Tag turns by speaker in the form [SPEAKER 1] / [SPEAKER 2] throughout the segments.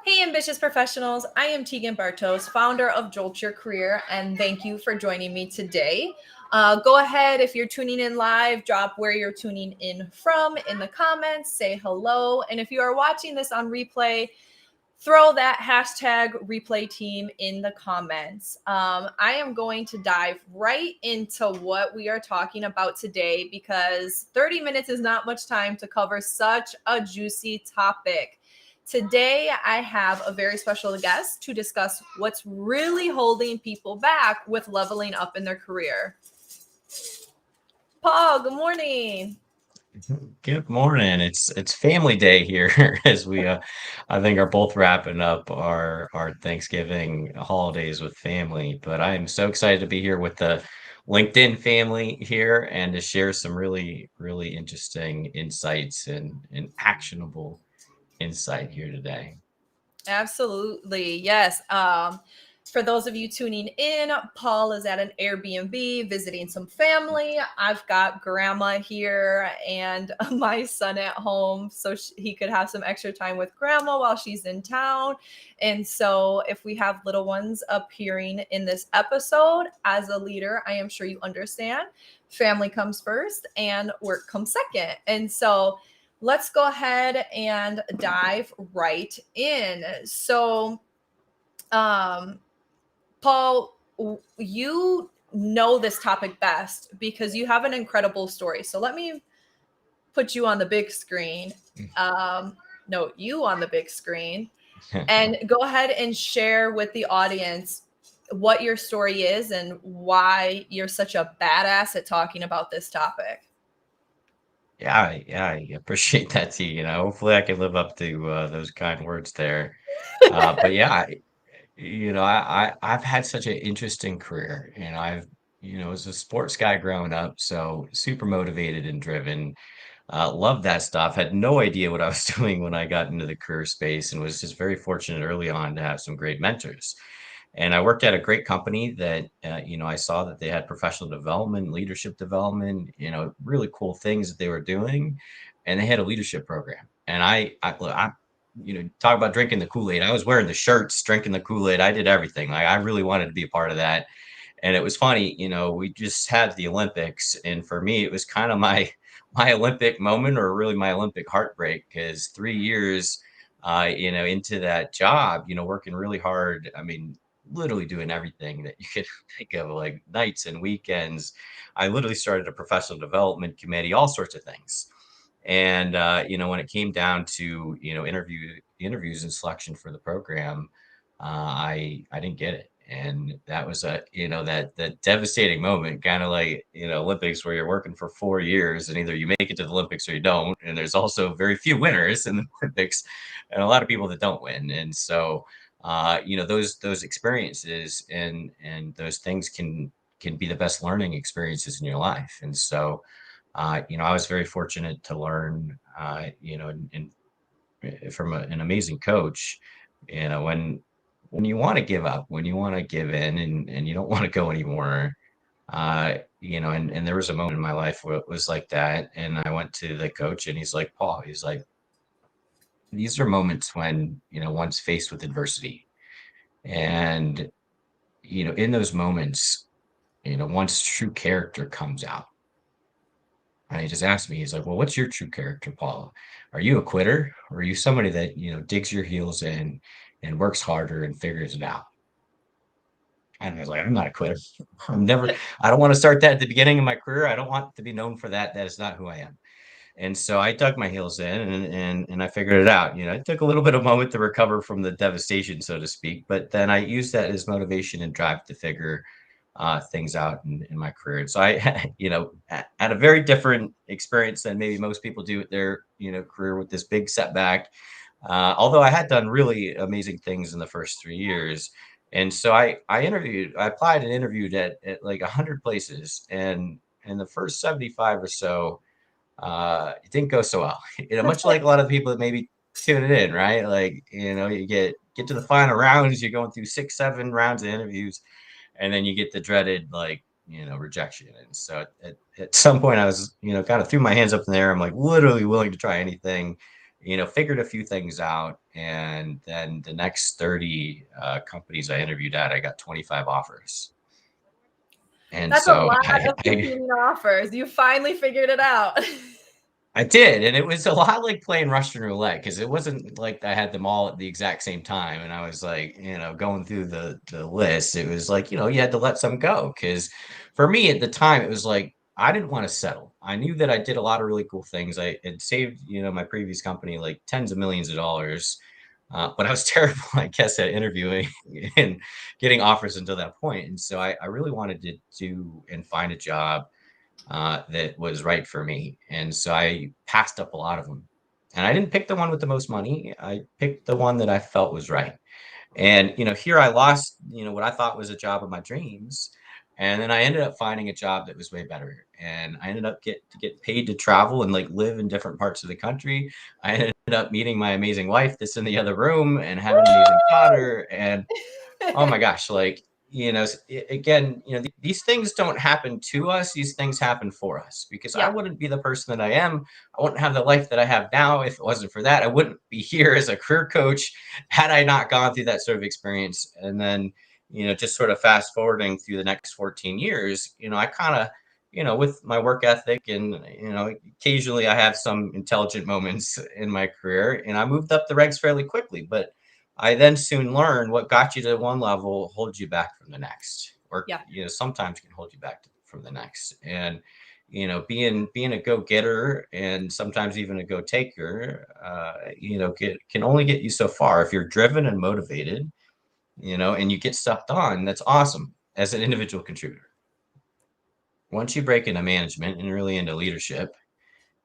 [SPEAKER 1] Hey, ambitious professionals. I am Tegan Bartos, founder of Jolt Your Career, and thank you for joining me today. Go ahead, if you're tuning in live, drop where you're tuning in from in the comments, say hello. And if you are watching this on replay, throw that hashtag replay team in the comments. I am going to dive right into what we are talking about today because 30 minutes is not much time to cover such a juicy topic. Today, I have a very special guest to discuss what's really holding people back with leveling up in their career. Paul, good morning.
[SPEAKER 2] Good morning. It's family day here as we I think are both wrapping up our Thanksgiving holidays with family. But I am so excited to be here with the LinkedIn family here and to share some really interesting insights and actionable insight here today.
[SPEAKER 1] Absolutely. Yes. For those of you tuning in, Paul is at an Airbnb visiting some family. I've got grandma here and my son at home so he could have some extra time with grandma while she's in town. And so, if we have little ones appearing in this episode, as a leader, I am sure you understand family comes first and work comes second. And so, let's go ahead and dive right in. So, um, Paul, you know this topic best because you have an incredible story. So let me put you on the big screen. Um, no, you on the big screen, and go ahead and share with the audience what your story is and why you're such a badass at talking about this topic.
[SPEAKER 2] Yeah, I appreciate that too. Hopefully I can live up to those kind words there. But yeah, I've had such an interesting career. Was a sports guy growing up, so super motivated and driven. Loved that stuff. Had no idea what I was doing when I got into the career space, and was just very fortunate early on to have some great mentors. And I worked at a great company that, I saw that they had professional development, leadership development, really cool things that they were doing, and they had a leadership program. And talk about drinking the Kool-Aid. I was wearing the shirts, drinking the Kool-Aid. I did everything. Like I really wanted to be a part of that. And it was funny, we just had the Olympics, and for me, it was kind of my my Olympic moment, or really my Olympic heartbreak, because 3 years, into that job, working really hard. I mean, literally doing everything that you could think of, like nights and weekends. I literally started a professional development committee, all sorts of things. And when it came down to interviews and selection for the program, I didn't get it, and that was that devastating moment, kind of like Olympics, where you're working for 4 years, and either you make it to the Olympics or you don't. And there's also very few winners in the Olympics, and a lot of people that don't win. And so those experiences and those things can be the best learning experiences in your life. And so I was very fortunate to learn, from an amazing coach. When you want to give up, when you want to give in, and you don't want to go anymore, and there was a moment in my life where it was like that. And I went to the coach, and he's like, Paul, he's like, these are moments when, one's faced with adversity. And, in those moments, one's true character comes out. And he just asked me, he's like, well, what's your true character, Paul? Are you a quitter, or are you somebody that, digs your heels in and works harder and figures it out? And I was like, I'm not a quitter. I don't want to start that at the beginning of my career. I don't want to be known for that. That is not who I am. And so I dug my heels in, and I figured it out. It took a little bit of a moment to recover from the devastation, so to speak, but then I used that as motivation and drive to figure things out in my career. And so I, had a very different experience than maybe most people do with their, career, with this big setback. Although I had done really amazing things in the first 3 years. And so I applied and interviewed at like 100 places. And in the first 75 or so, it didn't go so well. Much like a lot of people that maybe tune it in, right? Like, you get to the final rounds, you're going through 6, 7 rounds of interviews, and then you get the dreaded, like, rejection. And so at some point I was, kind of threw my hands up in the air. I'm like literally willing to try anything. figured a few things out. And then the next 30 companies I interviewed at, I got 25 offers. And
[SPEAKER 1] That's a
[SPEAKER 2] so
[SPEAKER 1] lot of competing offers. You finally figured it out.
[SPEAKER 2] I did, and it was a lot like playing Russian roulette, because it wasn't like I had them all at the exact same time, and I was like, going through the list. It was like, you had to let some go, because for me at the time, it was like I didn't want to settle. I knew that I did a lot of really cool things. I had saved, my previous company like tens of millions of dollars, but I was terrible, I guess, at interviewing and getting offers until that point. And so I really wanted to do and find a job that was right for me. And so I passed up a lot of them. And I didn't pick the one with the most money. I picked the one that I felt was right. And, here I lost, what I thought was a job of my dreams. And then I ended up finding a job that was way better. And I ended up get paid to travel and like live in different parts of the country. I ended up meeting my amazing wife that's in the other room and have an amazing daughter. And oh my gosh, like, again, these things don't happen to us. These things happen for us, because I
[SPEAKER 1] Yeah.
[SPEAKER 2] wouldn't be the person that I am. I wouldn't have the life that I have now if it wasn't for that. I wouldn't be here as a career coach had I not gone through that sort of experience. And then, just sort of fast forwarding through the next 14 years, I kind of, with my work ethic and, occasionally I have some intelligent moments in my career, and I moved up the ranks fairly quickly. But I then soon learned what got you to one level holds you back from the next, or
[SPEAKER 1] Yeah.
[SPEAKER 2] sometimes can hold you back from the next. And being a go getter and sometimes even a go taker, can only get you so far. If you're driven and motivated, and you get stuff done, that's awesome as an individual contributor. Once you break into management and really into leadership,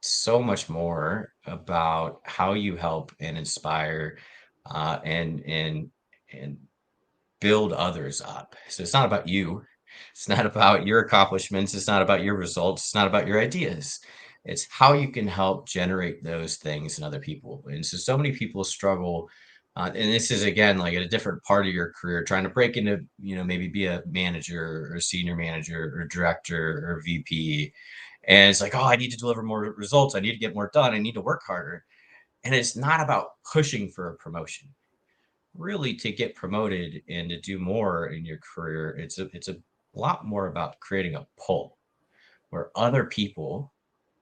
[SPEAKER 2] so much more about how you help and inspire and build others up. So it's not about you. It's not about your accomplishments. It's not about your results. It's not about your ideas. It's how you can help generate those things in other people. And so many people struggle. And this is, again, like at a different part of your career, trying to break into, maybe be a manager or senior manager or director or VP. And it's like, oh, I need to deliver more results. I need to get more done. I need to work harder. And it's not about pushing for a promotion. Really, to get promoted and to do more in your career, it's a lot more about creating a pull where other people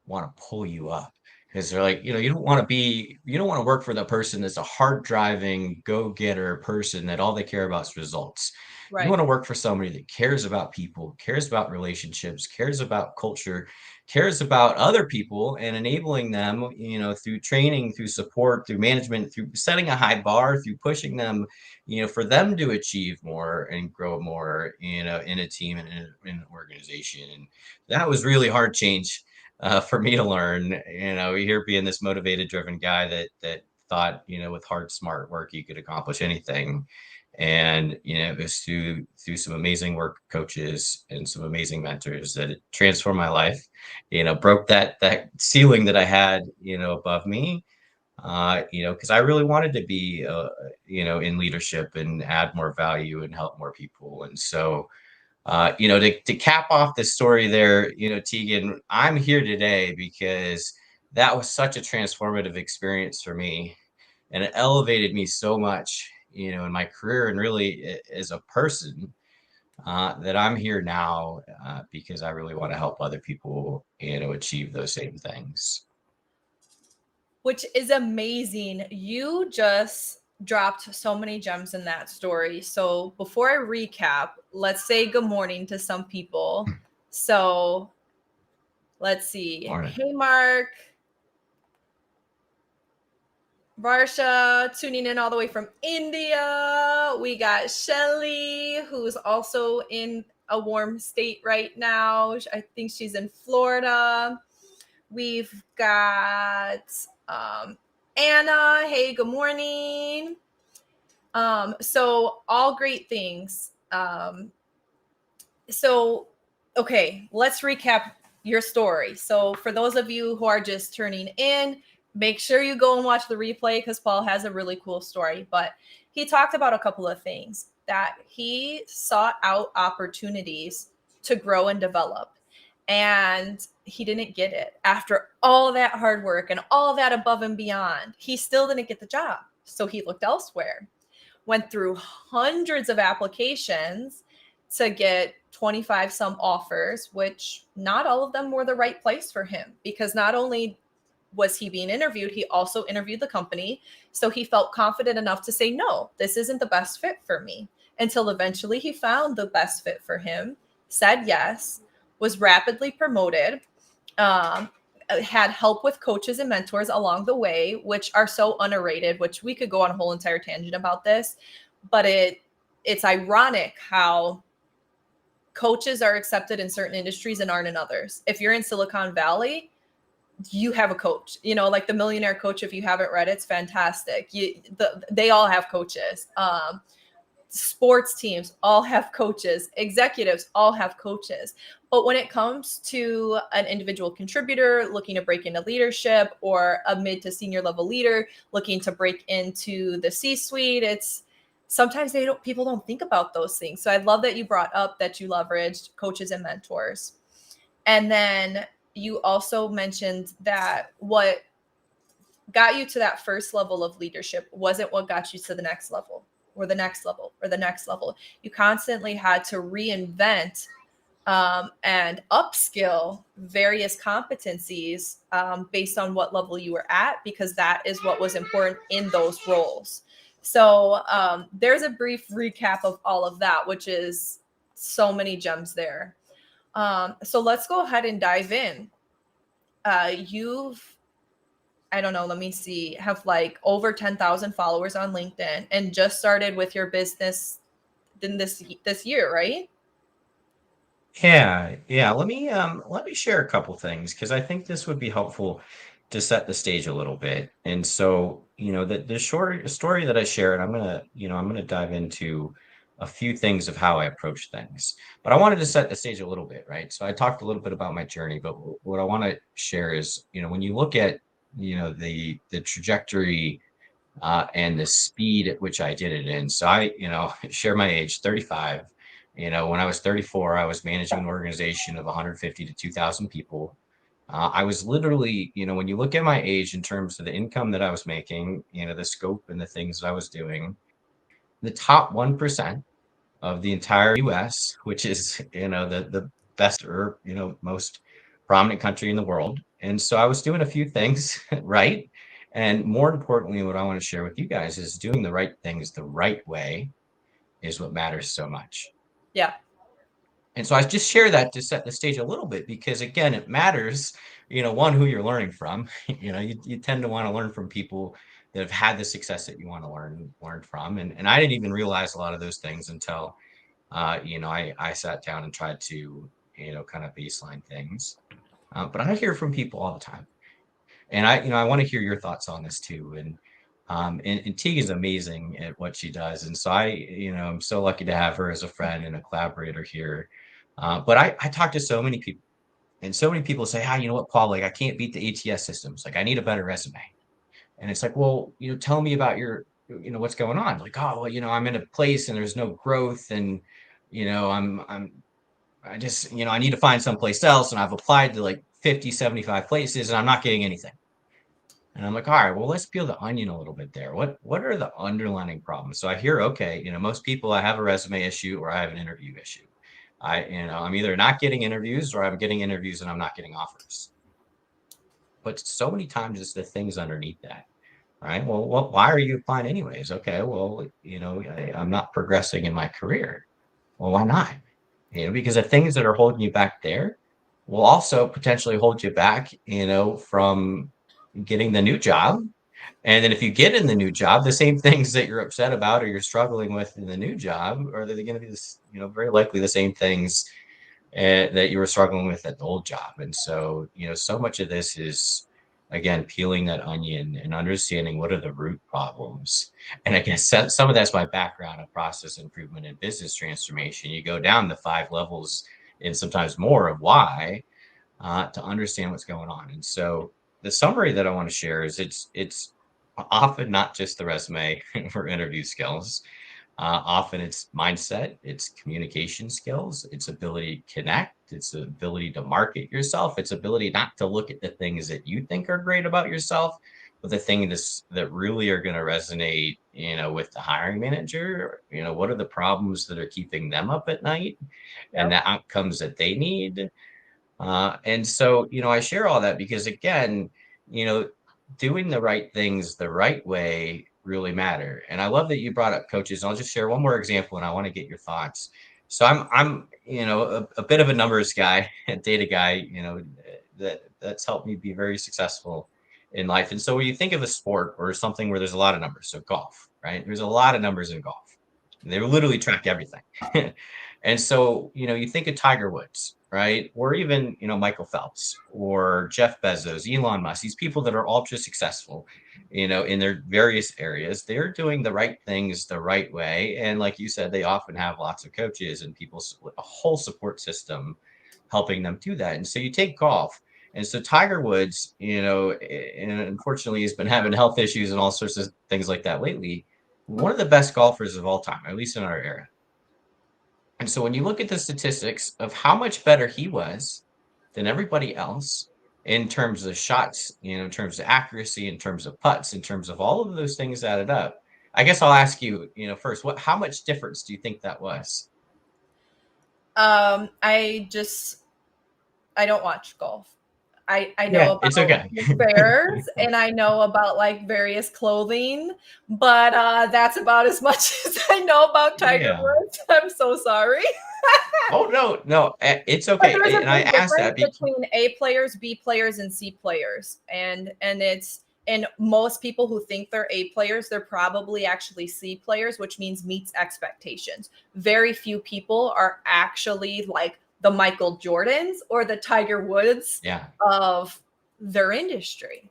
[SPEAKER 2] want to pull you up, because they're like, you don't want to work for the person that's a hard driving go-getter person that all they care about is results. You
[SPEAKER 1] Right.
[SPEAKER 2] want to work for somebody that cares about people, cares about relationships, cares about culture, cares about other people, and enabling them, through training, through support, through management, through setting a high bar, through pushing them, for them to achieve more and grow more, in a team and in an organization. And that was really hard change for me to learn. Here being this motivated, driven guy that thought, with hard, smart work, you could accomplish anything. And it was through some amazing work coaches and some amazing mentors that it transformed my life. Broke that ceiling that I had, above me. Because I really wanted to be, in leadership and add more value and help more people. And so, to cap off the story there, Tegan, I'm here today because that was such a transformative experience for me, and it elevated me so much, in my career and really as a person, that I'm here now, because I really want to help other people, achieve those same things.
[SPEAKER 1] Which is amazing. You just dropped so many gems in that story. So before I recap, let's say good morning to some people. So let's see.
[SPEAKER 2] Morning.
[SPEAKER 1] Hey, Mark. Varsha tuning in all the way from India. We got Shelly, who's also in a warm state right now. I think she's in Florida. We've got Anna. Hey, good morning. So all great things. Okay, let's recap your story. So for those of you who are just turning in, make sure you go and watch the replay because Paul has a really cool story. But he talked about a couple of things that he sought out opportunities to grow and develop. and he didn't get it. After all that hard work and all that above and beyond, he still didn't get the job. So he looked elsewhere, went through hundreds of applications to get 25 some offers, which not all of them were the right place for him, because not only was he being interviewed, he also interviewed the company. So he felt confident enough to say, no, this isn't the best fit for me, until eventually he found the best fit for him, said yes, was rapidly promoted, um, had help with coaches and mentors along the way, which are so underrated, which we could go on a whole entire tangent about this. But it's ironic how coaches are accepted in certain industries and aren't in others. If you're in Silicon Valley, you have a coach, like the Millionaire Coach. If you haven't read it, it's fantastic. They all have coaches. Sports teams all have coaches, executives all have coaches. But when it comes to an individual contributor looking to break into leadership, or a mid to senior level leader looking to break into the C-suite, it's sometimes people don't think about those things. So I love that you brought up that you leveraged coaches and mentors. And then you also mentioned that what got you to that first level of leadership wasn't what got you to the next level, or the next level, or the next level. You constantly had to reinvent and upskill various competencies based on what level you were at, because that is what was important in those roles. So there's a brief recap of all of that, which is so many gems there. So let's go ahead and dive in. You've, I don't know, let me see, have like over 10,000 followers on LinkedIn, and just started with your business in this year, right?
[SPEAKER 2] Yeah. Let me share a couple things, because I think this would be helpful to set the stage a little bit. And so, the short story that I shared, I'm gonna dive into a few things of how I approach things. But I wanted to set the stage a little bit, right? So I talked a little bit about my journey, but what I want to share is, when you look at, the trajectory and the speed at which I did it in. So I, share my age, 35. When I was 34, I was managing an organization of 150 to 2,000 people. I was literally, when you look at my age in terms of the income that I was making, the scope and the things that I was doing, the top 1% of the entire US, which is, the best, or, most prominent country in the world. And so I was doing a few things right. And more importantly, what I want to share with you guys is doing the right things the right way is what matters so much.
[SPEAKER 1] Yeah.
[SPEAKER 2] And so I just share that to set the stage a little bit, because again, it matters, one, who you're learning from. You tend to want to learn from people that have had the success that you want to learn from. And I didn't even realize a lot of those things until I sat down and tried to, kind of baseline things. But I hear from people all the time. And I want to hear your thoughts on this too. And Teague is amazing at what she does. And so I'm so lucky to have her as a friend and a collaborator here. But I talk to so many people, and so many people say, you know what, Paul, like I can't beat the ATS systems. Like I need a better resume. And it's like, well, tell me about your, what's going on. Like, oh, well, I'm in a place and there's no growth, and, I just, I need to find someplace else. And I've applied to like 50, 75 places and I'm not getting anything. And I'm like, all right, well, let's peel the onion a little bit there. What are the underlying problems? So I hear, okay, most people, I have a resume issue or I have an interview issue. I'm either not getting interviews or I'm getting interviews and I'm not getting offers. But so many times it's the things underneath that, right? Well, why are you applying anyways? Okay, well, I'm not progressing in my career. Well, why not? Because the things that are holding you back there will also potentially hold you back, from getting the new job. And then if you get in the new job, the same things that you're upset about or you're struggling with in the new job, are they going to be this, very likely the same things that you were struggling with at the old job. And so, so much of this is, again, peeling that onion and understanding what are the root problems. And I guess some of that's my background of process improvement and business transformation. You go down the 5 levels and sometimes more of why, to understand what's going on. And so the summary that I want to share is it's often not just the resume or interview skills. Often it's mindset, it's communication skills, it's ability to connect, intellect, it's the ability to market yourself, it's ability not to look at the things that you think are great about yourself, but the things that really are going to resonate, with the hiring manager. What are the problems that are keeping them up at night and
[SPEAKER 1] Yep.
[SPEAKER 2] the outcomes that they need? And so, I share all that because, again, you know, doing the right things the right way really matter. And I love that you brought up coaches. I'll just share one more example, and I want to get your thoughts. So I'm a bit of a numbers guy, a data guy, that's helped me be very successful in life. And so when you think of a sport or something where there's a lot of numbers, so golf, right? There's a lot of numbers in golf. They literally track everything. And so, you think of Tiger Woods, right? Or even, Michael Phelps or Jeff Bezos, Elon Musk, these people that are ultra successful, in their various areas. They're doing the right things the right way. And like you said, they often have lots of coaches and people, a whole support system helping them do that. And so you take golf. And so Tiger Woods, and unfortunately, he's been having health issues and all sorts of things like that lately. One of the best golfers of all time, at least in our era. And so when you look at the statistics of how much better he was than everybody else in terms of shots, in terms of accuracy, in terms of putts, in terms of all of those things added up, I guess I'll ask you, first, how much difference do you think that was?
[SPEAKER 1] I don't watch golf. I
[SPEAKER 2] Yeah,
[SPEAKER 1] know
[SPEAKER 2] it's
[SPEAKER 1] about
[SPEAKER 2] okay.
[SPEAKER 1] the fares and I know about like various clothing, but that's about as much as I know about Tiger
[SPEAKER 2] Yeah.
[SPEAKER 1] Woods. I'm so sorry.
[SPEAKER 2] Oh, no, it's
[SPEAKER 1] But
[SPEAKER 2] okay.
[SPEAKER 1] there's a
[SPEAKER 2] And I
[SPEAKER 1] big
[SPEAKER 2] asked
[SPEAKER 1] difference
[SPEAKER 2] that because,
[SPEAKER 1] between A players, B players, and C players. And most people who think they're A players, they're probably actually C players, which means meets expectations. Very few people are actually like the Michael Jordans or the Tiger Woods
[SPEAKER 2] yeah,
[SPEAKER 1] of their industry.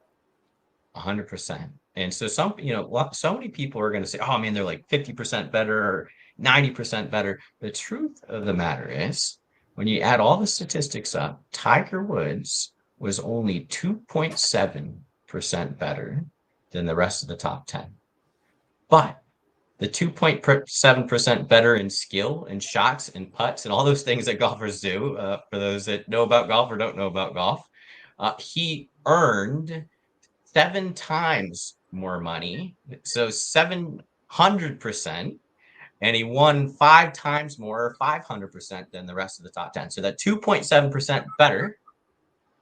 [SPEAKER 2] 100%. And so so many people are going to say, oh, man, they're like 50% better or 90% better. The truth of the matter is, when you add all the statistics up, Tiger Woods was only 2.7% better than the rest of the top 10. But the 2.7% better in skill and shots and putts and all those things that golfers do, for those that know about golf or don't know about golf, he earned 7 times more money, so 700%, and he won 5 times more, 500% than the rest of the top 10. So that 2.7% better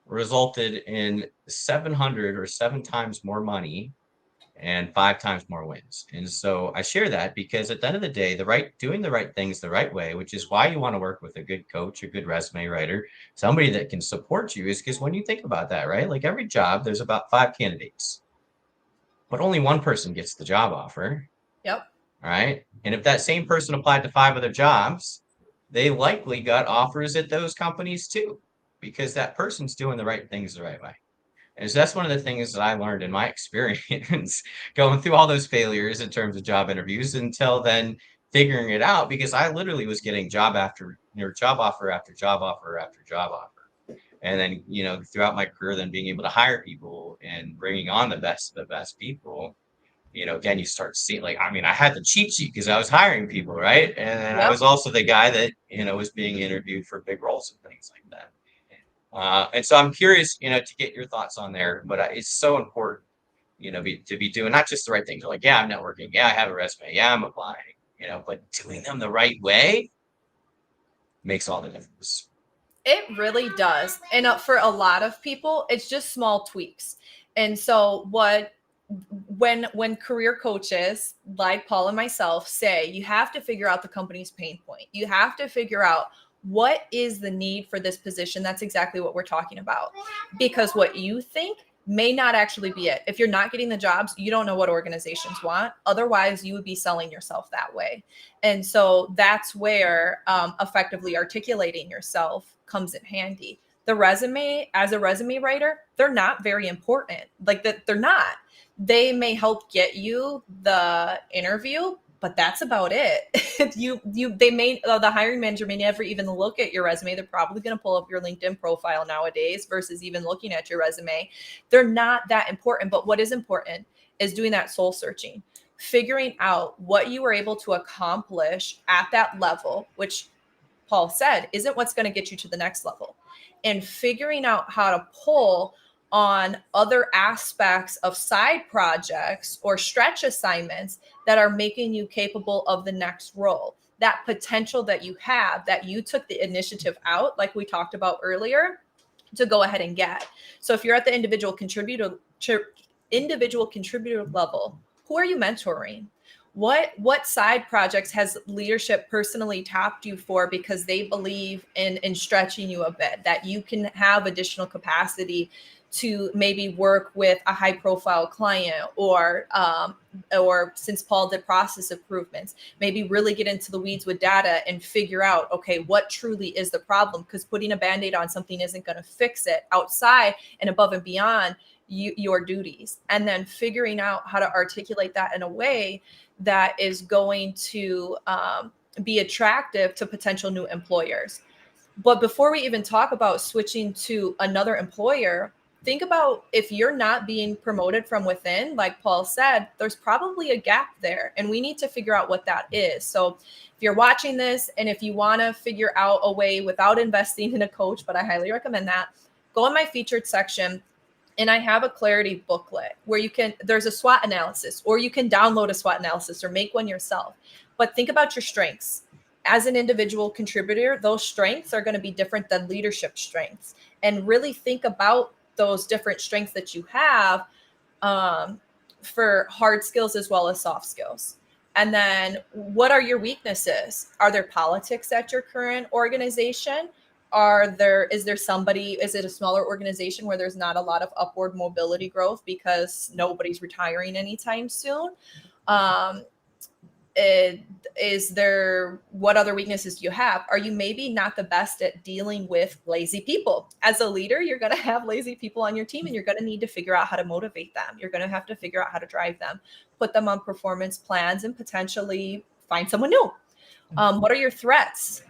[SPEAKER 2] resulted in 700 or 7 times more money and 5 times more wins. And so I share that because at the end of the day, doing the right things the right way, which is why you want to work with a good coach, a good resume writer, somebody that can support you, is because when you think about that, right? Like every job, there's about 5 candidates, but only one person gets the job offer.
[SPEAKER 1] Yep.
[SPEAKER 2] All right. And if that same person applied to 5 other jobs, they likely got offers at those companies too, because that person's doing the right things the right way. And so that's one of the things that I learned in my experience going through all those failures in terms of job interviews until then figuring it out, because I literally was getting job offer after job offer after job offer. And then, throughout my career, then being able to hire people and bringing on the best of the best people, again, you start seeing, like, I mean, I had the cheat sheet because I was hiring people, right? And then I
[SPEAKER 1] Yep.
[SPEAKER 2] was also the guy that, was being interviewed for big roles and things like that. And so I'm curious, to get your thoughts on there, but it's so important, to be doing not just the right things. Like, yeah, I'm networking. Yeah, I have a resume. Yeah, I'm applying, but doing them the right way makes all the difference.
[SPEAKER 1] It really does. And for a lot of people, it's just small tweaks. And so when career coaches like Paul and myself say, you have to figure out the company's pain point. You have to figure out what is the need for this position. That's exactly what we're talking about. Because what you think may not actually be it. If you're not getting the jobs, you don't know what organizations want. Otherwise, you would be selling yourself that way. And so that's where effectively articulating yourself comes in handy. The resume, as a resume writer, they're not very important. Like that, they're not. They may help get you the interview, but that's about it. The hiring manager may never even look at your resume. They're probably going to pull up your LinkedIn profile nowadays versus even looking at your resume. They're not that important. But what is important is doing that soul searching, figuring out what you were able to accomplish at that level, which Paul said, isn't what's going to get you to the next level. And figuring out how to pull on other aspects of side projects or stretch assignments that are making you capable of the next role. That potential that you have, that you took the initiative out, like we talked about earlier, to go ahead and get. So if you're at the individual contributor level, who are you mentoring? What side projects has leadership personally tapped you for because they believe in stretching you a bit, that you can have additional capacity to maybe work with a high profile client, or since Paul did process improvements, maybe really get into the weeds with data and figure out, okay, what truly is the problem? Because putting a Band-Aid on something isn't going to fix it outside and above and beyond your duties. And then figuring out how to articulate that in a way that is going to be attractive to potential new employers. But before we even talk about switching to another employer, think about if you're not being promoted from within, like Paul said, there's probably a gap there, and we need to figure out what that is. So if you're watching this and if you want to figure out a way without investing in a coach, but I highly recommend that, go in my featured section. And I have a clarity booklet where there's a SWOT analysis, or you can download a SWOT analysis or make one yourself. But think about your strengths. As an individual contributor, those strengths are going to be different than leadership strengths. And really think about those different strengths that you have for hard skills as well as soft skills. And then what are your weaknesses? Are there politics at your current organization? Is it a smaller organization where there's not a lot of upward mobility growth because nobody's retiring anytime soon? What other weaknesses do you have? Are you maybe not the best at dealing with lazy people? As a leader, you're going to have lazy people on your team, and you're going to need to figure out how to motivate them. You're going to have to figure out how to drive them, put them on performance plans, and potentially find someone new. What are your threats?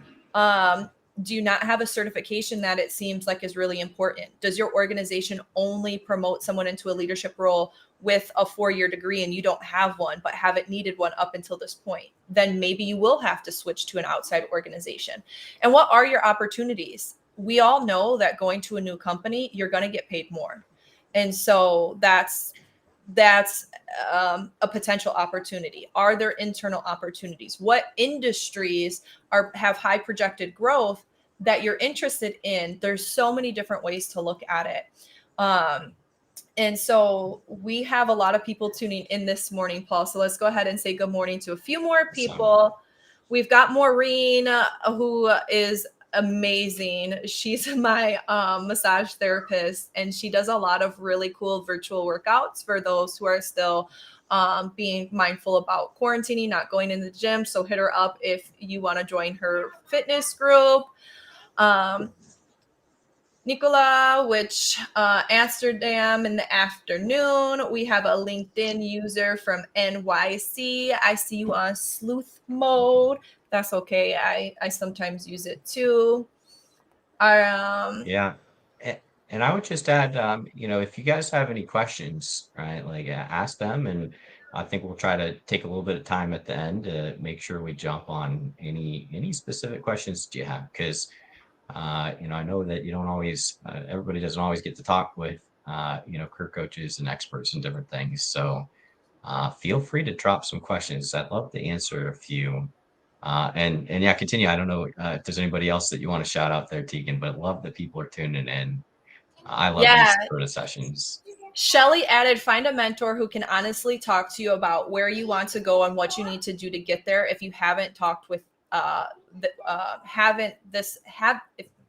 [SPEAKER 1] Do you not have a certification that it seems like is really important? Does your organization only promote someone into a leadership role with a 4-year degree and you don't have one, but haven't needed one up until this point? Then maybe you will have to switch to an outside organization. And what are your opportunities? We all know that going to a new company, you're going to get paid more. And so that's a potential opportunity. Are there internal opportunities? What industries have high projected growth that you're interested in? There's so many different ways to look at it. And so we have a lot of people tuning in this morning, Paul. So let's go ahead and say good morning to a few more people. We've got Maureen, who is amazing. She's my massage therapist, and she does a lot of really cool virtual workouts for those who are still being mindful about quarantining, not going in the gym. So hit her up if you want to join her fitness group. Nicola, which Amsterdam in the afternoon. We have a LinkedIn user from NYC. I see you on sleuth mode. That's okay. I sometimes use it too.
[SPEAKER 2] Yeah. And I would just add, if you guys have any questions, right, like ask them. And I think we'll try to take a little bit of time at the end to make sure we jump on any specific questions that you have. Because, I know that you don't always, everybody doesn't always get to talk with, career coaches and experts and different things. So feel free to drop some questions. I'd love to answer a few. And yeah, continue. I don't know if there's anybody else that you want to shout out there, Tegan, but love that people are tuning in. I love these sort of sessions.
[SPEAKER 1] Shelly added, find a mentor who can honestly talk to you about where you want to go and what you need to do to get there. If you haven't talked with,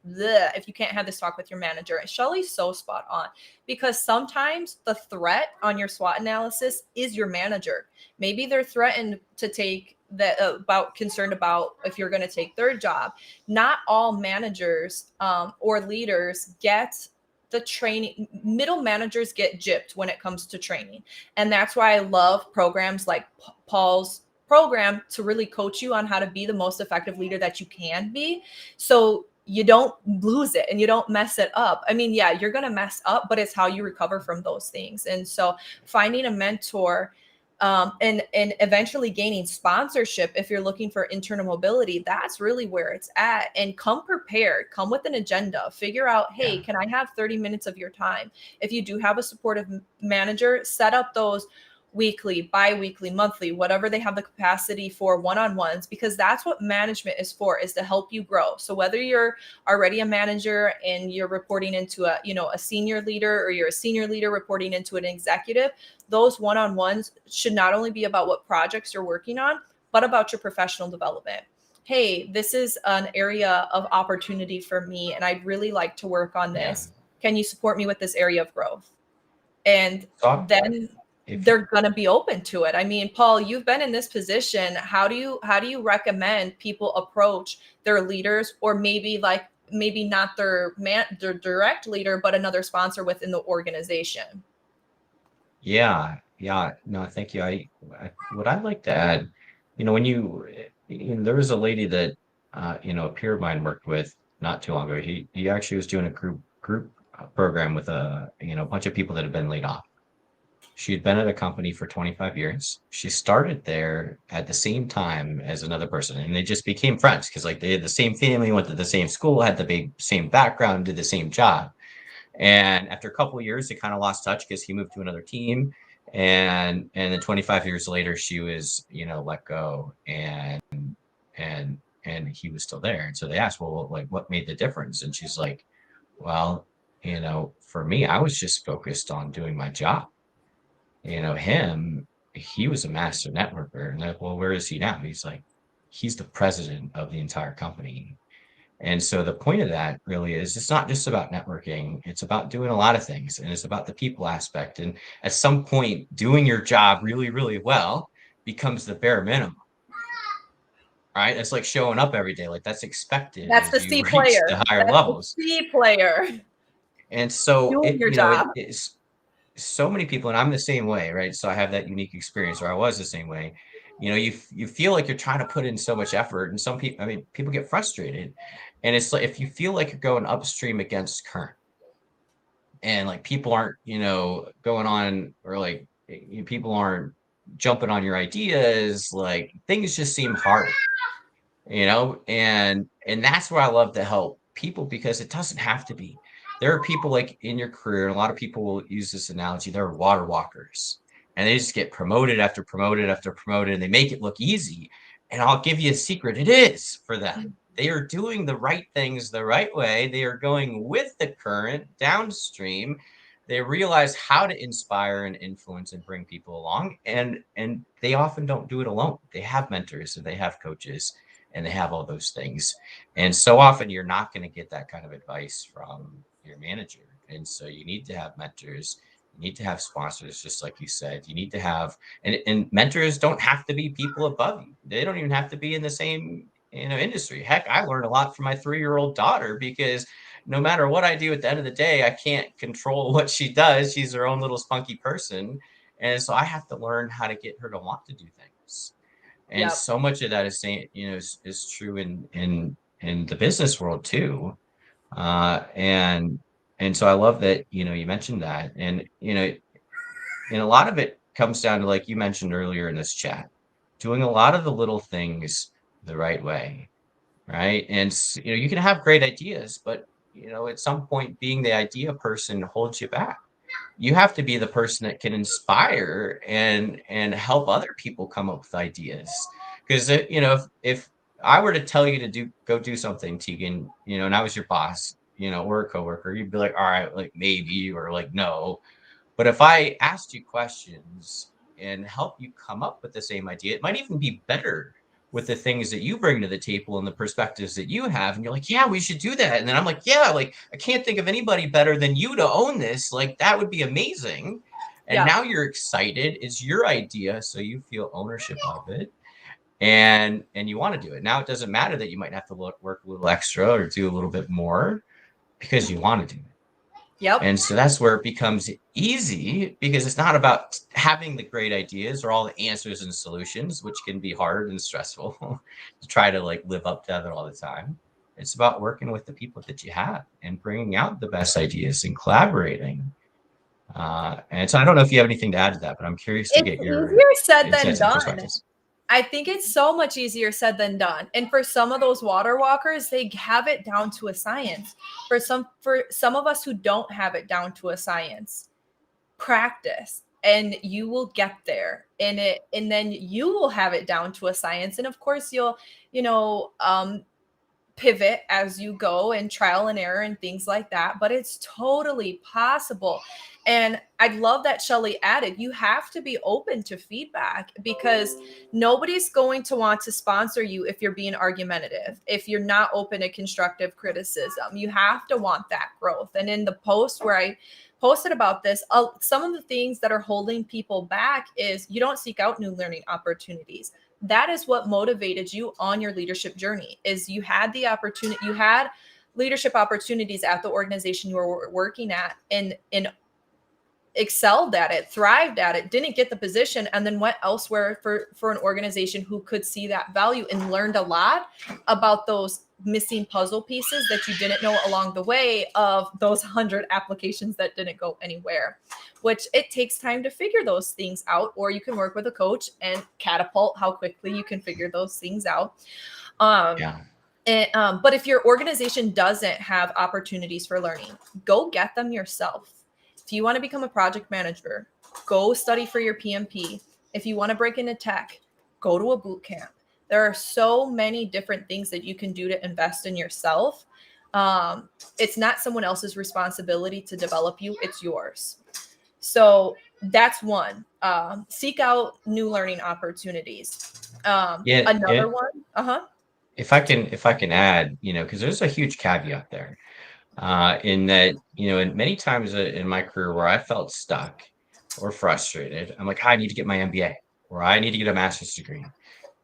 [SPEAKER 1] if you can't have this talk with your manager. And Shelly's so spot on, because sometimes the threat on your SWOT analysis is your manager. Maybe they're threatened to take concerned about if you're going to take their job. Not all managers or leaders get the training. Middle managers get gypped when it comes to training. And that's why I love programs like Paul's program to really coach you on how to be the most effective leader that you can be. So you don't lose it and you don't mess it up. I mean, yeah, you're going to mess up, but it's how you recover from those things. And so finding a mentor and eventually gaining sponsorship. If you're looking for internal mobility, that's really where it's at. And come prepared, come with an agenda, figure out, hey,
[SPEAKER 2] Yeah.
[SPEAKER 1] can I have 30 minutes of your time? If you do have a supportive manager, set up those weekly, bi-weekly, monthly, whatever they have the capacity for, one-on-ones, because that's what management is for, is to help you grow. So whether you're already a manager and you're reporting into a, you know, a senior leader, or you're a senior leader reporting into an executive, those one-on-ones should not only be about what projects you're working on, but about your professional development. Hey, this is an area of opportunity for me, and I'd really like to work on
[SPEAKER 2] Yeah.
[SPEAKER 1] this. Can you support me with this area of growth? And
[SPEAKER 2] So
[SPEAKER 1] then
[SPEAKER 2] if
[SPEAKER 1] they're going to be open to it. I mean, Paul, you've been in this position. How do you recommend people approach their leaders, or maybe not their direct leader, but another sponsor within the organization?
[SPEAKER 2] Yeah, yeah. No, thank you. What I'd like to add, when there was a lady that a peer of mine worked with not too long ago. He actually was doing a group program with a bunch of people that had been laid off. She'd been at a company for 25 years. She started there at the same time as another person, and they just became friends because like they had the same family, went to the same school, had the same background, did the same job. And after a couple of years, they kind of lost touch because he moved to another team. And then 25 years later, she was, let go, and he was still there. And so they asked, well, like, what made the difference? And she's like, well, for me, I was just focused on doing my job. He was a master networker. And like, well, where is he now? He's like, he's the president of the entire company. And so the point of that really is it's not just about networking. It's about doing a lot of things, and it's about the people aspect. And at some point, doing your job really, really well becomes the bare minimum, right? It's like showing up every day. Like that's expected
[SPEAKER 1] That's the
[SPEAKER 2] as you
[SPEAKER 1] C
[SPEAKER 2] reach the
[SPEAKER 1] player.
[SPEAKER 2] higher
[SPEAKER 1] That's the
[SPEAKER 2] levels.
[SPEAKER 1] C player
[SPEAKER 2] And so
[SPEAKER 1] doing your job.
[SPEAKER 2] it is so many people, and I'm the same way, right? So I have that unique experience, or I was the same way. You feel like you're trying to put in so much effort, and some people, I mean, people get frustrated, and it's like if you feel like you're going upstream against current, and like people aren't, going on, or like people aren't jumping on your ideas, like things just seem hard, and that's where I love to help people, because it doesn't have to be. There are people like in your career, and a lot of people will use this analogy, they're water walkers, and they just get promoted after promoted after promoted, and they make it look easy. And I'll give you a secret, it is for them. They are doing the right things the right way. They are going with the current downstream. They realize how to inspire and influence and bring people along, and they often don't do it alone. They have mentors, and they have coaches, and they have all those things. And so often you're not going to get that kind of advice from your manager. And so you need to have mentors, you need to have sponsors, just like you said. You need to have, and mentors don't have to be people above you. They don't even have to be in the same, industry. Heck, I learned a lot from my 3-year-old daughter, because no matter what I do at the end of the day, I can't control what she does. She's her own little spunky person. And so I have to learn how to get her to want to do things. And
[SPEAKER 1] Yep.
[SPEAKER 2] so much of that is saying, is true in the business world too. And so I love that, you mentioned that. And a lot of it comes down to, like you mentioned earlier in this chat, doing a lot of the little things the right way, right? And you can have great ideas, but at some point, being the idea person holds you back. You have to be the person that can inspire and help other people come up with ideas. Because if I were to tell you to go do something, Tegan, and I was your boss, or a coworker, you'd be like, all right, like maybe, or like no. But if I asked you questions and help you come up with the same idea, it might even be better with the things that you bring to the table and the perspectives that you have. And you're like, yeah, we should do that. And then I'm like, yeah, like I can't think of anybody better than you to own this. Like that would be amazing. And
[SPEAKER 1] Yeah.
[SPEAKER 2] now you're excited. It's your idea. So you feel ownership of it. And you want to do it. Now it doesn't matter that you might have to work a little extra or do a little bit more, because you want to do it.
[SPEAKER 1] Yep.
[SPEAKER 2] And so that's where it becomes easy, because it's not about having the great ideas or all the answers and solutions, which can be hard and stressful to try to like live up to that all the time. It's about working with the people that you have and bringing out the best ideas and collaborating. And so I don't know if you have anything to add to that, but I'm curious to
[SPEAKER 1] It's
[SPEAKER 2] get your
[SPEAKER 1] easier said than
[SPEAKER 2] insights and
[SPEAKER 1] done.
[SPEAKER 2] perspectives.
[SPEAKER 1] I think it's so much easier said than done. And for some of those water walkers, they have it down to a science. For some of us who don't have it down to a science, practice and you will get there in it, and then you will have it down to a science. And of course you'll, you know, pivot as you go and trial and error and things like that, but it's totally possible. And I love that Shelly added, you have to be open to feedback, because nobody's going to want to sponsor you if you're being argumentative, if you're not open to constructive criticism. You have to want that growth. And in the post where I posted about this, some of the things that are holding people back is you don't seek out new learning opportunities. That is what motivated you on your leadership journey, is you had the opportunity, you had leadership opportunities at the organization you were working at, and excelled at it, thrived at it, didn't get the position, and then went elsewhere for an organization who could see that value and learned a lot about those missing puzzle pieces that you didn't know along the way of those 100 applications that didn't go anywhere, which it takes time to figure those things out, or you can work with a coach and catapult how quickly you can figure those things out.
[SPEAKER 2] Yeah.
[SPEAKER 1] But if your organization doesn't have opportunities for learning, go get them yourself. If you want to become a project manager, go study for your PMP. If you want to break into tech, go to a boot camp. There are so many different things that you can do to invest in yourself. It's not someone else's responsibility to develop you, it's yours. So that's one. Seek out new learning opportunities.
[SPEAKER 2] Yeah.
[SPEAKER 1] Another one.
[SPEAKER 2] If I can add, because there's a huge caveat there, in that, and many times in my career where I felt stuck or frustrated, I'm like, I need to get my MBA, or I need to get a master's degree.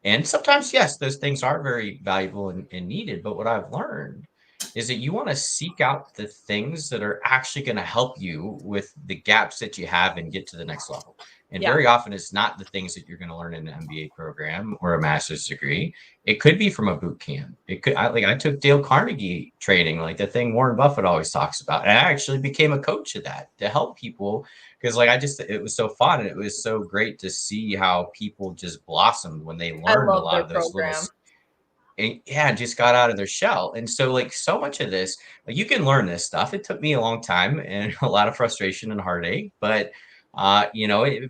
[SPEAKER 2] And sometimes, yes, those things are very valuable and needed. But what I've learned is that you want to seek out the things that are actually going to help you with the gaps that you have and get to the next level. And
[SPEAKER 1] Yeah.
[SPEAKER 2] very often it's not the things that you're going to learn in an MBA program or a master's degree. It could be from a boot camp. I took Dale Carnegie training, like the thing Warren Buffett always talks about. And I actually became a coach of that to help people, because it was so fun. And it was so great to see how people just blossomed when they
[SPEAKER 1] I
[SPEAKER 2] learned a
[SPEAKER 1] love
[SPEAKER 2] lot
[SPEAKER 1] their
[SPEAKER 2] of those little,
[SPEAKER 1] program.
[SPEAKER 2] and yeah, just got out of their shell. And so like so much of this, like you can learn this stuff. It took me a long time and a lot of frustration and heartache, but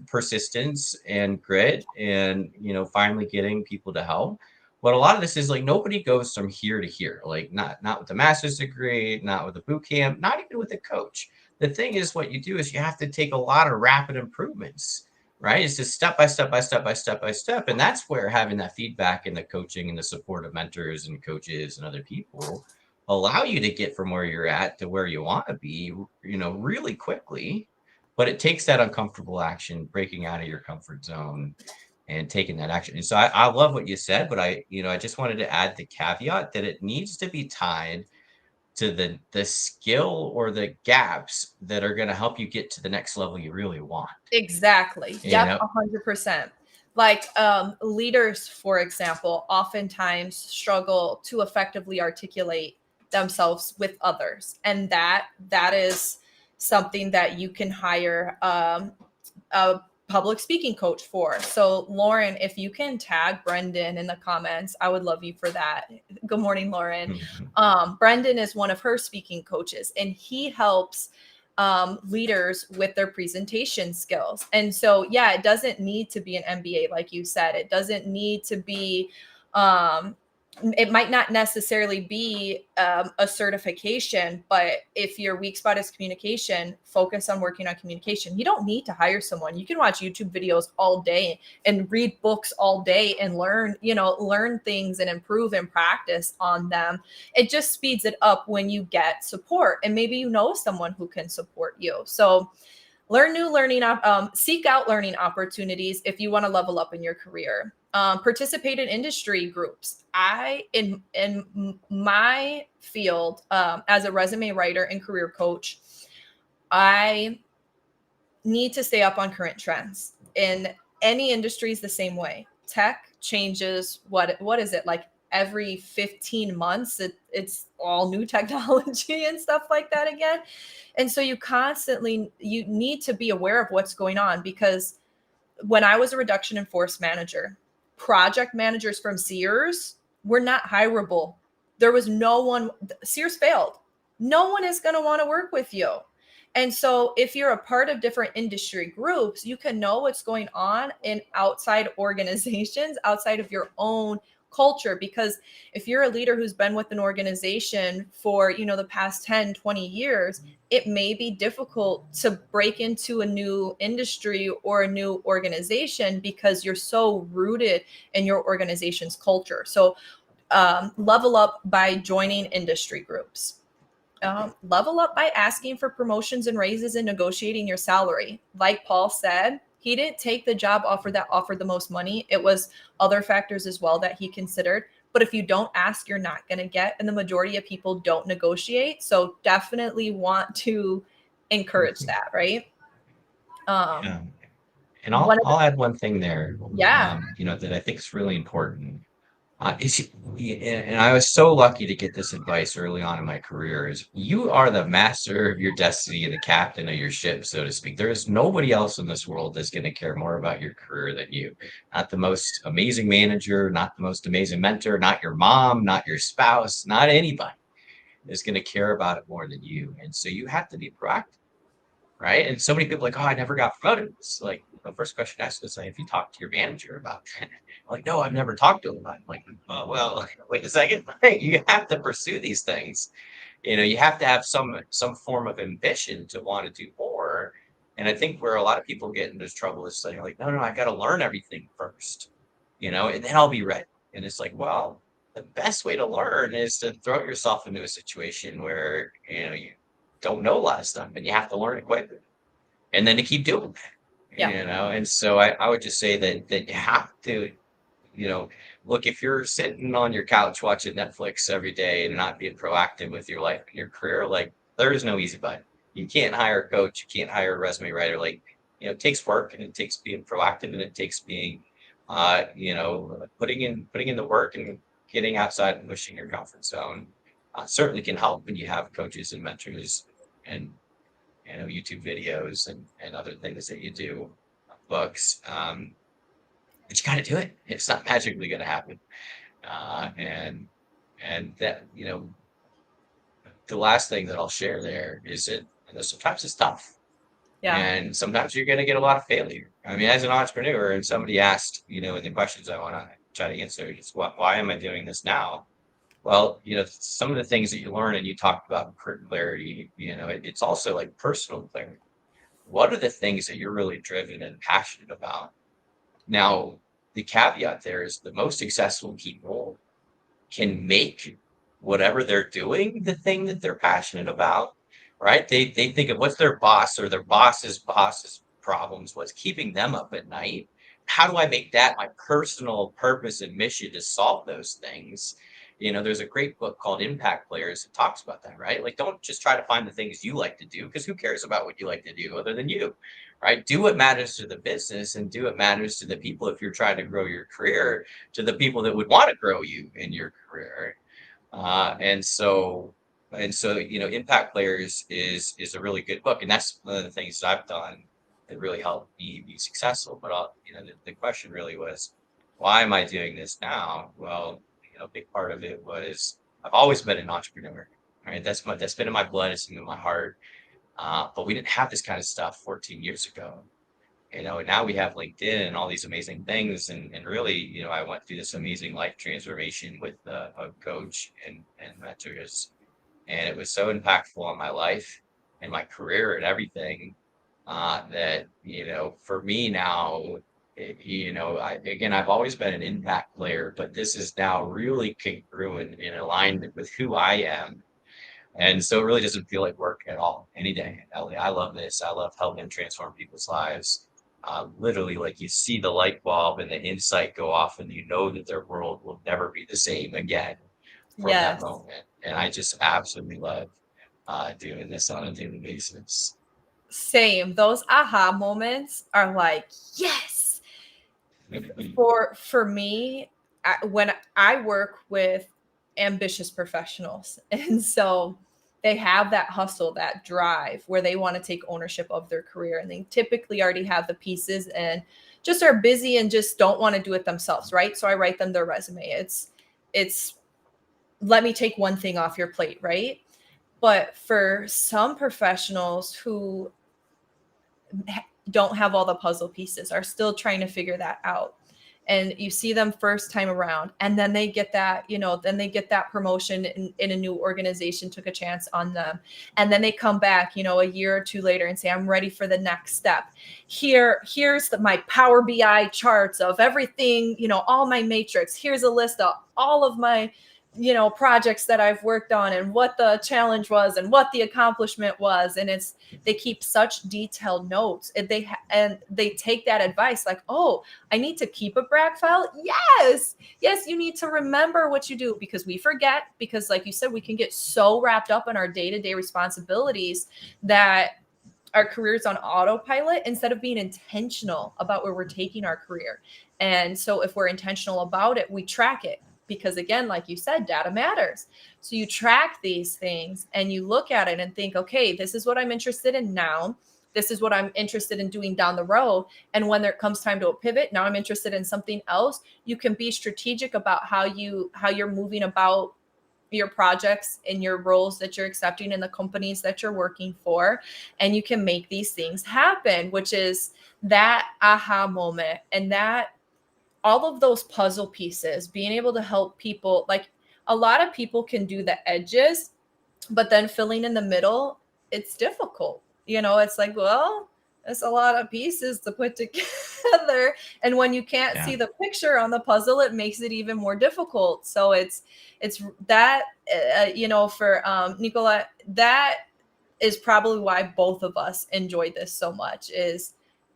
[SPEAKER 2] persistence and grit and, finally getting people to help. But a lot of this is like nobody goes from here to here, like not with a master's degree, not with a boot camp, not even with a coach. The thing is, what you do is you have to take a lot of rapid improvements, right? It's just step by step by step by step by step. And that's where having that feedback and the coaching and the support of mentors and coaches and other people allow you to get from where you're at to where you want to be, really quickly. But it takes that uncomfortable action, breaking out of your comfort zone and taking that action. And so I love what you said, but I just wanted to add the caveat that it needs to be tied to the skill or the gaps that are going to help you get to the next level you really want.
[SPEAKER 1] Exactly.
[SPEAKER 2] You
[SPEAKER 1] Yep,
[SPEAKER 2] know,
[SPEAKER 1] 100%. Like leaders, for example, oftentimes struggle to effectively articulate themselves with others, and that is something that you can hire a public speaking coach for. So Lauren, if you can tag Brendan in the comments, I would love you for that. Good morning, Lauren. Brendan is one of her speaking coaches, and he helps leaders with their presentation skills. And so, yeah, it doesn't need to be an MBA, like you said. It doesn't need to be, it might not necessarily be a certification, but if your weak spot is communication, focus on working on communication. You don't need to hire someone. You can watch YouTube videos all day and read books all day and learn things and improve and practice on them. It just speeds it up when you get support, and maybe you know someone who can support you. So seek out learning opportunities if you want to level up in your career. Participate in industry groups. In my field, as a resume writer and career coach, I need to stay up on current trends. In any industry is the same way. Tech changes, what is it, like every 15 months, it's all new technology and stuff like that again. And so you need to be aware of what's going on, because when I was a reduction in force manager, project managers from Sears were not hireable. There was no one, Sears failed. No one is going to want to work with you. And so if you're a part of different industry groups, you can know what's going on in outside organizations, outside of your own culture. Because if you're a leader who's been with an organization for, the past 10, 20 years, it may be difficult to break into a new industry or a new organization because you're so rooted in your organization's culture. So level up by joining industry groups. Level up by asking for promotions and raises and negotiating your salary. Like Paul said, he didn't take the job offer that offered the most money. It was other factors as well that he considered. But if you don't ask, you're not going to get. And the majority of people don't negotiate. So definitely want to encourage that, right?
[SPEAKER 2] Yeah. And
[SPEAKER 1] One of
[SPEAKER 2] I'll add one thing there,
[SPEAKER 1] yeah,
[SPEAKER 2] that I think is really important. And I was so lucky to get this advice early on in my career, is you are the master of your destiny and the captain of your ship, so to speak. There is nobody else in this world that's going to care more about your career than you. Not the most amazing manager, not the most amazing mentor, not your mom, not your spouse, not anybody is going to care about it more than you. And so you have to be proactive. Right. And so many people are like, oh, I never got promoted. It's like the first question asked is like, if you talk to your manager about it. Like, no, I've never talked to him about it. Like, oh, well, wait a second. You have to pursue these things. You have to have some form of ambition to want to do more. And I think where a lot of people get into this trouble is saying, like, no, I got to learn everything first, and then I'll be ready. And it's like, well, the best way to learn is to throw yourself into a situation where, you don't know a lot of stuff and you have to learn it quickly and then to keep doing that,
[SPEAKER 1] yeah,
[SPEAKER 2] and so I would just say that you have to, look, if you're sitting on your couch watching Netflix every day and not being proactive with your life and your career, like, there is no easy button. You can't hire a coach, you can't hire a resume writer. Like, it takes work, and it takes being proactive, and it takes being putting in the work and getting outside and pushing your comfort zone. Certainly can help when you have coaches and mentors and YouTube videos and other things that you do, books. But you got to do it. It's not magically going to happen. And that, the last thing that I'll share there is that, sometimes it's tough,
[SPEAKER 1] yeah,
[SPEAKER 2] and sometimes you're going to get a lot of failure. I mean, as an entrepreneur, and somebody asked, in the questions I want to try to answer is, why am I doing this now? Well, some of the things that you learn, and you talked about clarity, it's also like personal clarity. What are the things that you're really driven and passionate about? Now, the caveat there is the most successful people can make whatever they're doing the thing that they're passionate about, right? They think of what's their boss or their boss's problems, what's keeping them up at night. How do I make that my personal purpose and mission to solve those things? There's a great book called Impact Players that talks about that, right? Like, don't just try to find the things you like to do, because who cares about what you like to do other than you, right? Do what matters to the business, and do what matters to the people if you're trying to grow your career, to the people that would want to grow you in your career. And so Impact Players is a really good book, and that's one of the things that I've done that really helped me be successful. But the question really was, why am I doing this now? Well, a big part of it was I've always been an entrepreneur. Right, that's been in my blood, it's in my heart. But we didn't have this kind of stuff 14 years ago. And now we have LinkedIn and all these amazing things. And really, I went through this amazing life transformation with a coach and mentors. And it was so impactful on my life and my career and everything, that, for me now, I've always been an impact player, but this is now really congruent and aligned with who I am. And so it really doesn't feel like work at all any day. I love this. I love helping transform people's lives. Literally, like, you see the light bulb and the insight go off, and you know that their world will never be the same again from that
[SPEAKER 1] yes.
[SPEAKER 2] moment. And I just absolutely love doing this on a daily basis.
[SPEAKER 1] Same. Those aha moments are like, yes. For me, when I work with ambitious professionals, and so they have that hustle, that drive where they want to take ownership of their career, and they typically already have the pieces and just are busy and just don't want to do it themselves, right? So I write them their resume. It's let me take one thing off your plate, right? But for some professionals who don't have all the puzzle pieces, are still trying to figure that out, and you see them first time around, and then they get that, then they get that promotion in a new organization, took a chance on them, and then they come back, a year or two later and say, I'm ready for the next step. Here's my Power BI charts of everything, all my matrix. Here's a list of all of my projects that I've worked on and what the challenge was and what the accomplishment was. And they keep such detailed notes, and they take that advice like, oh, I need to keep a brag file. Yes, you need to remember what you do, because we forget, because like you said, we can get so wrapped up in our day-to-day responsibilities that our career's on autopilot instead of being intentional about where we're taking our career. And so if we're intentional about it, we track it, because again, like you said, data matters. So you track these things and you look at it and think, okay, this is what I'm interested in now. This is what I'm interested in doing down the road. And when there comes time to a pivot, now I'm interested in something else. You can be strategic about how you're moving about your projects and your roles that you're accepting in the companies that you're working for. And you can make these things happen, which is that aha moment. And that all of those puzzle pieces, being able to help people, like a lot of people can do the edges, but then filling in the middle, it's difficult. It's like, well, it's a lot of pieces to put together. And when you can't see the picture on the puzzle, it makes it even more difficult. So it's that, for Nicola, that is probably why both of us enjoy this so much, is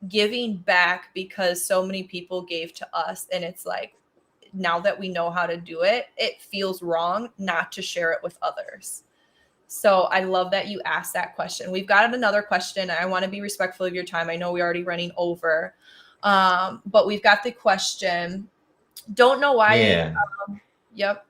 [SPEAKER 1] giving back, because so many people gave to us. And it's like, now that we know how to do it, it feels wrong not to share it with others. So I love that you asked that question. We've got another question. I want to be respectful of your time. I know we're already running over, but we've got the question. Don't know why.
[SPEAKER 2] Yeah.
[SPEAKER 1] Yep.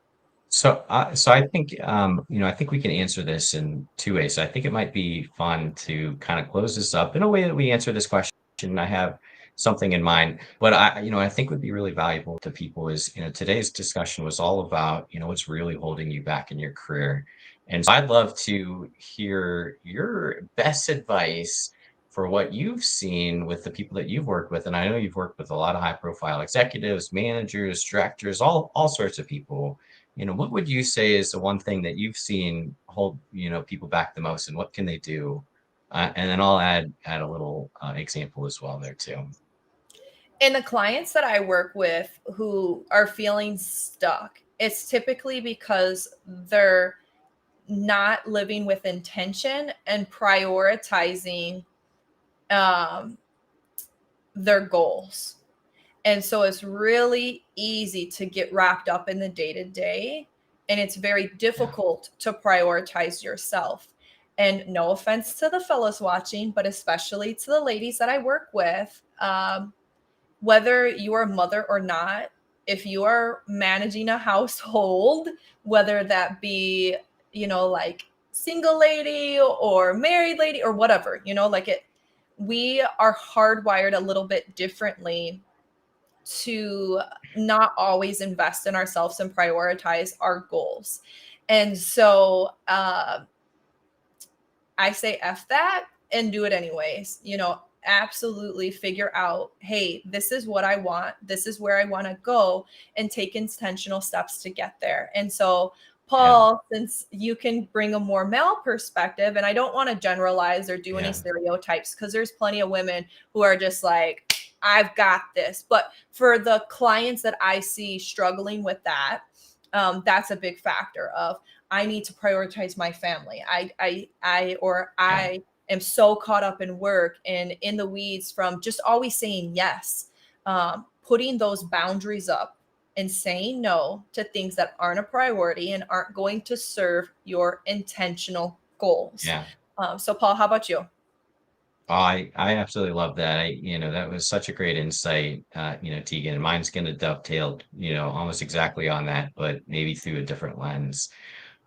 [SPEAKER 2] So I think, I think we can answer this in two ways. So I think it might be fun to kind of close this up in a way that we answer this question. I have something in mind, but I think would be really valuable to people is, today's discussion was all about, what's really holding you back in your career. And so I'd love to hear your best advice for what you've seen with the people that you've worked with. And I know you've worked with a lot of high profile executives, managers, directors, all sorts of people. What would you say is the one thing that you've seen hold, people back the most, and what can they do? And then I'll add a little example as well there too.
[SPEAKER 1] And the clients that I work with who are feeling stuck, it's typically because they're not living with intention and prioritizing their goals. And so it's really easy to get wrapped up in the day to day. And it's very difficult to prioritize yourself. And no offense to the fellas watching, but especially to the ladies that I work with, whether you are a mother or not, if you are managing a household, whether that be, like single lady or married lady or whatever, we are hardwired a little bit differently to not always invest in ourselves and prioritize our goals. And so I say F that and do it anyways. Absolutely figure out, hey, this is what I want. This is where I want to go, and take intentional steps to get there. And so, Paul, since you can bring a more male perspective, and I don't want to generalize or do any stereotypes, because there's plenty of women who are just like, I've got this. But for the clients that I see struggling with that, that's a big factor of, I need to prioritize my family. I am so caught up in work and in the weeds from just always saying yes. Putting those boundaries up and saying no to things that aren't a priority and aren't going to serve your intentional goals.
[SPEAKER 2] Yeah.
[SPEAKER 1] So Paul, how about you?
[SPEAKER 2] I absolutely love that. That was such a great insight, Tegan. Mine's going to dovetail, almost exactly on that, but maybe through a different lens.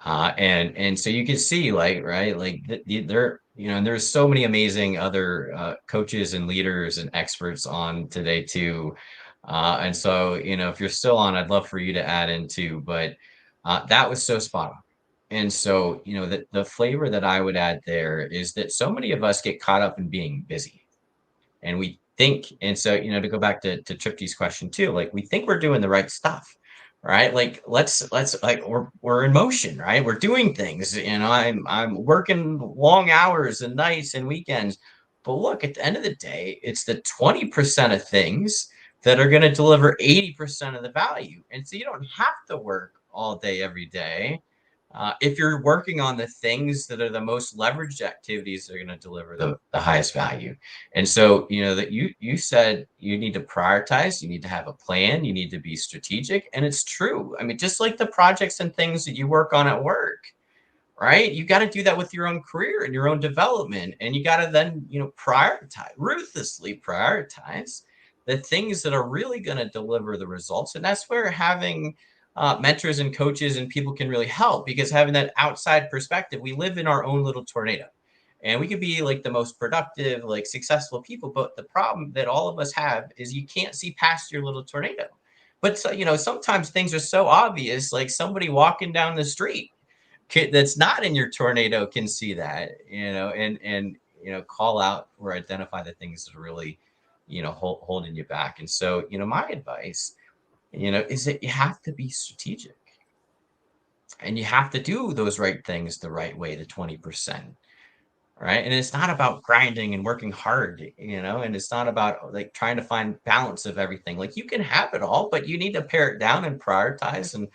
[SPEAKER 2] And so you can see, like, right, like there, and there's so many amazing other coaches and leaders and experts on today too. And so, if you're still on, I'd love for you to add in too. But that was so spot on. And so, the flavor that I would add there is that so many of us get caught up in being busy, and we think, and so, to go back to Tripty's question too, like we think we're doing the right stuff, right? Like let's like we're in motion, right? We're doing things, I'm working long hours and nights and weekends. But look, at the end of the day, it's the 20% of things that are going to deliver 80% of the value. And so you don't have to work all day every day. If you're working on the things that are the most leveraged activities that are going to deliver the highest value. And so, that you said you need to prioritize, you need to have a plan, you need to be strategic. And it's true. I mean, just like the projects and things that you work on at work, right? You got to do that with your own career and your own development. And you got to then, prioritize, ruthlessly prioritize the things that are really going to deliver the results. And that's where having mentors and coaches and people can really help, because having that outside perspective, we live in our own little tornado. And we could be like the most productive, like successful people. But the problem that all of us have is you can't see past your little tornado. But so, sometimes things are so obvious, like somebody walking down the street that's not in your tornado can see that, and call out or identify the things that are really, holding you back. And so, my advice, is that you have to be strategic, and you have to do those right things the right way, the 20%. Right. And it's not about grinding and working hard, and it's not about like trying to find balance of everything. Like you can have it all, but you need to pare it down and prioritize and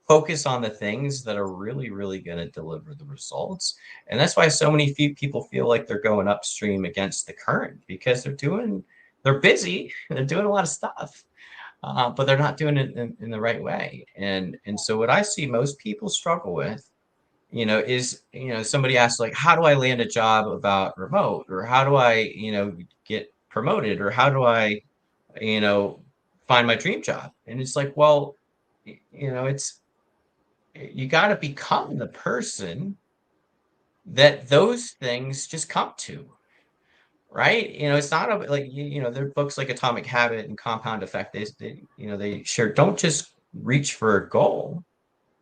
[SPEAKER 2] focus on the things that are really, really going to deliver the results. And that's why so many people feel like they're going upstream against the current, because they're busy, they're doing a lot of stuff, but they're not doing it in the right way. And so what I see most people struggle with, is, somebody asks like, how do I land a job about remote, or how do I, get promoted, or how do I, you know, find my dream job? And it's like, well, it's, you got to become the person that those things just come to, right? It's not like, there are books like Atomic Habit and Compound Effect. They share, don't just reach for a goal,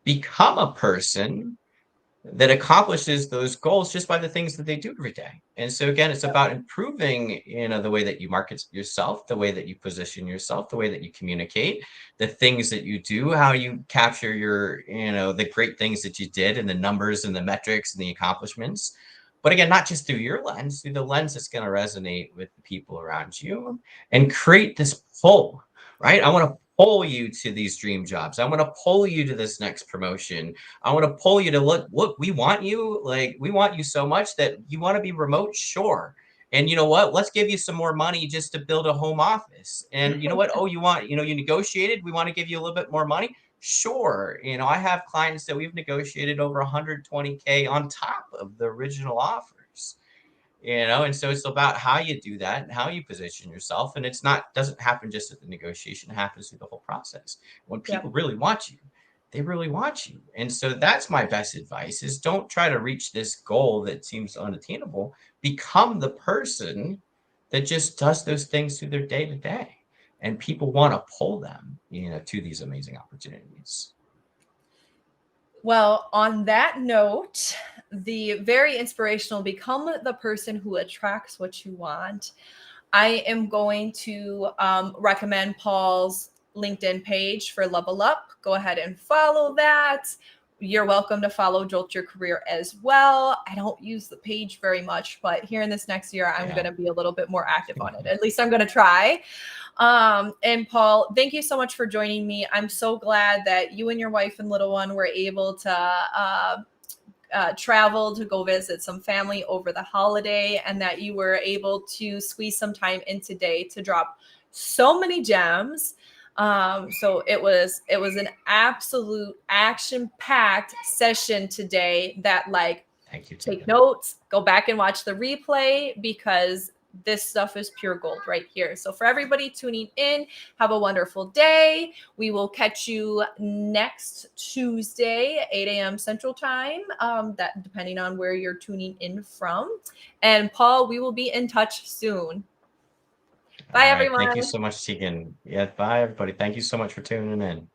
[SPEAKER 2] become a person that accomplishes those goals just by the things that they do every day. And so again, it's about improving, the way that you market yourself, the way that you position yourself, the way that you communicate, the things that you do, how you capture your, the great things that you did, and the numbers and the metrics and the accomplishments. But again, not just through your lens, through the lens that's going to resonate with the people around you, and create this pull, right? I want to pull you to these dream jobs. I want to pull you to this next promotion. I want to pull you to look, we want you, like, we want you so much that you want to be remote. Sure. And you know what? Let's give you some more money just to build a home office. And you know what? Oh, you want, you negotiated. We want to give you a little bit more money. Sure. I have clients that we've negotiated over 120K on top of the original offers. And so it's about how you do that and how you position yourself. And it's not, doesn't happen just at the negotiation, it happens through the whole process. When people really want you, they really want you. And so that's my best advice, is don't try to reach this goal that seems unattainable. Become the person that just does those things through their day to day. And people want to pull them, to these amazing opportunities.
[SPEAKER 1] Well, on that note, the very inspirational become the person who attracts what you want. I am going to recommend Paul's LinkedIn page for Level Up. Go ahead and follow that. You're welcome to follow Jolt Your Career as well. I don't use the page very much, but here in this next year, I'm going to be a little bit more active on it. At least I'm going to try. And Paul, thank you so much for joining me. I'm so glad that you and your wife and little one were able to travel to go visit some family over the holiday, and that you were able to squeeze some time in today to drop so many gems. So it was an absolute action-packed session today that, like,
[SPEAKER 2] Thank you,
[SPEAKER 1] Take
[SPEAKER 2] Tegan.
[SPEAKER 1] notes, go back and watch the replay, because this stuff is pure gold right here. So for everybody tuning in, have a wonderful day. We will catch you next Tuesday, 8 a.m. Central Time, that depending on where you're tuning in from. And Paul, we will be in touch soon. Bye,
[SPEAKER 2] All right.
[SPEAKER 1] everyone.
[SPEAKER 2] Thank you so much, Tegan. Yeah, bye, everybody. Thank you so much for tuning in.